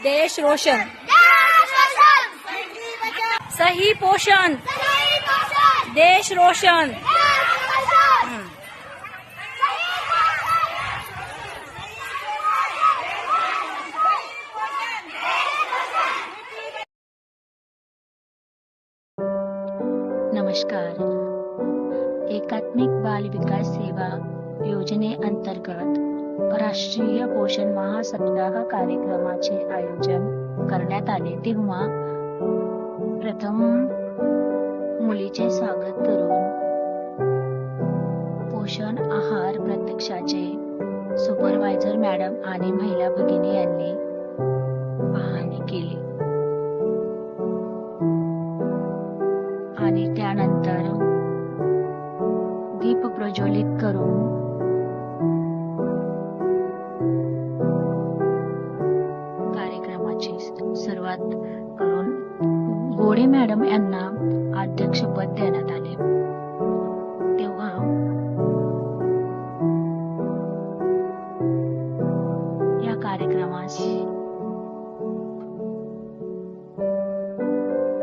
देश रोशन, सही पोषण, देश रोशन। नमस्कार। एकात्मिक बाल विकास सेवा योजनेअंतर्गत राष्ट्रीय पोषण महासप्ताह कार्यक्रमाचे आयोजन करण्यात आले, तेव्हा प्रथम मुलीचे स्वागत करून पोषण आहार प्रत्यक्षाचे सुपरवायझर मॅडम आणि महिला भगिनी यांनी पाहणी केली आणि त्यानंतर दीप प्रज्वलित करून कार्यक्रमाची सुरुवात करून गोडे मॅडम यांना अध्यक्षपद देण्यात आले। तेव्हा या कार्यक्रमास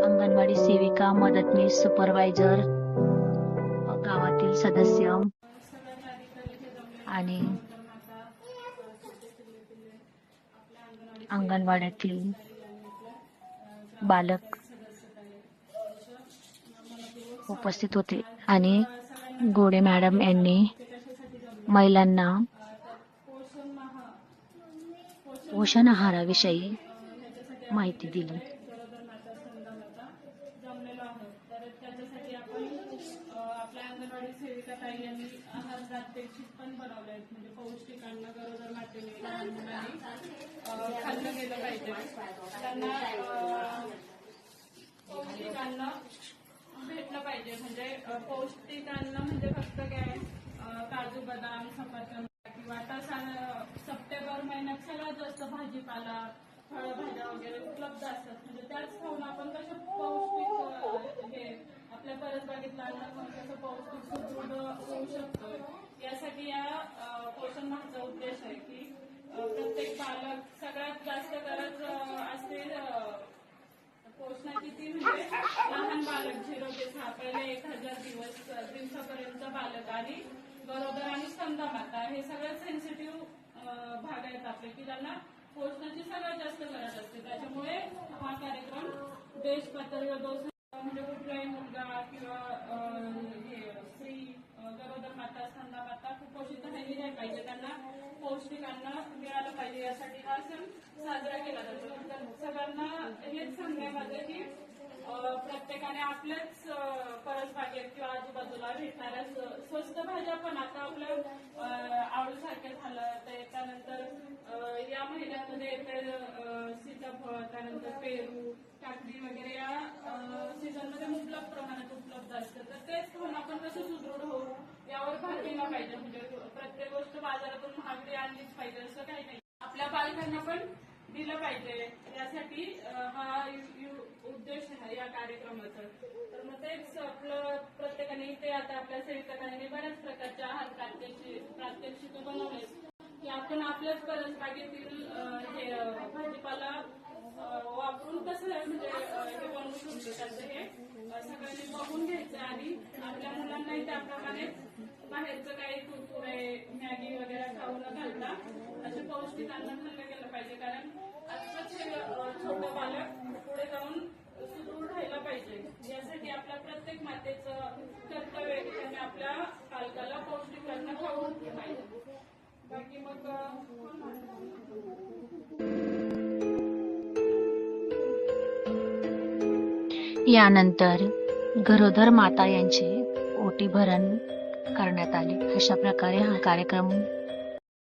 अंगणवाडी सेविका, मदतनीस, सुपरवायझर, गावातील सदस्य आणि अंगणवाड्यातील बालक उपस्थित होते आणि गोडे मॅडम यांनी महिलांना पोषण आहाराविषयी माहिती दिली। आपल्या अंगणवाडी सेविका ताई यांनी आहार प्रात्यक्षिक पण बनवले आहेत, म्हणजे पौष्टिक अन्न गरोदर मातेने लहान मुलांनी खाल्लं गेलं पाहिजे, त्यांना पौष्टिक अन्न भेटलं पाहिजे। म्हणजे पौष्टिक अन्न म्हणजे फक्त काय काजू बदाम, सफरचंद किंवा आता सप्टेंबर महिन्यात सगळ्यात जास्त भाजीपाला, फळभाज्या वगैरे उपलब्ध असतात, म्हणजे त्याच खाऊन आपण कसं पौष्टिक हे आपल्या परसबागेतलं अन्न कसं पौष्टिक सुदृढ होऊ शकतो, यासाठी या पोषण माहाचा उद्देश आहे की प्रत्येक बालक सगळ्यात जास्त गरज असते पोषणाची ती म्हणजे लहान बालक 0 ते 6 पहिले 1000 दिवसापर्यंत बालक आणि गरोदर आणि स्तनदामाता हे सगळ्यात सेन्सिटिव्ह भाग आहेत आपले, की त्यांना पोषणाची सगळ्यात जास्त गरज असते। त्याच्यामुळे हा कार्यक्रम देश पातळीवर म्हणजे कुठलाही मुलगा किंवा स्त्री, गरोदर माता, स्तनदामाता कुपोषित राहिली नाही पाहिजे, त्यांना पौष्टिक अन्न मिळालं पाहिजे, यासाठी हा सण साजरा केला जातो। सगळ्यांना हेच सांगण्यामध्ये की प्रत्येकाने आपल्याच परसबागेत किंवा आजूबाजूला भेटणाऱ्या स्वस्त भाज्या पण आता आपल्या आळूसारख्या झालं, त्यानंतर या महिन्यामध्ये सीताफळ, त्यानंतर पेरू, काकडी वगैरे या सीझनमध्ये मुबलक प्रमाणात उपलब्ध असतं, तर तेच खाऊन आपण कसं सुदृढ होऊ यावर भर दिला पाहिजे। म्हणजे प्रत्येक गोष्ट बाजारातून महागडी आणलीच पाहिजे असं काही नाही, आपल्या बालकांना पण दिलं पाहिजे, यासाठी हा उद्देश आहे या कार्यक्रमाचा। तर मग तेच आपलं प्रत्येकाने इथे आता आपल्या सेविकांनी बऱ्याच प्रकारच्या आहार प्रात्यक्षिक बनवले की आपण आपल्याच परसबागेतील हे भाजीपाला वापरून कसं म्हणजे हे बनवू शकतो, त्याचं हे सगळ्यांनी बघून घ्यायचं आणि आपल्या मुलांनाही त्याप्रमाणे बाहेरचं काही कुरकुरे, मॅगी वगैरे खाऊ न घालता असे पौष्टिक अन्न खाल्लं गेलं पाहिजे, कारण आजच हे छोटं बालक पुढे जाऊन सुदृढ राहिलं पाहिजे, यासाठी आपल्या प्रत्येक मातेचं कर्तव्य आहे की त्यांनी आपल्या बालकाला पौष्टिक अन्न खाऊ पाहिजे। बाकी मग यानंतर गरोदर माता यांचे ओटी भरण करण्यात आले। अशा प्रकारे हा कार्यक्रम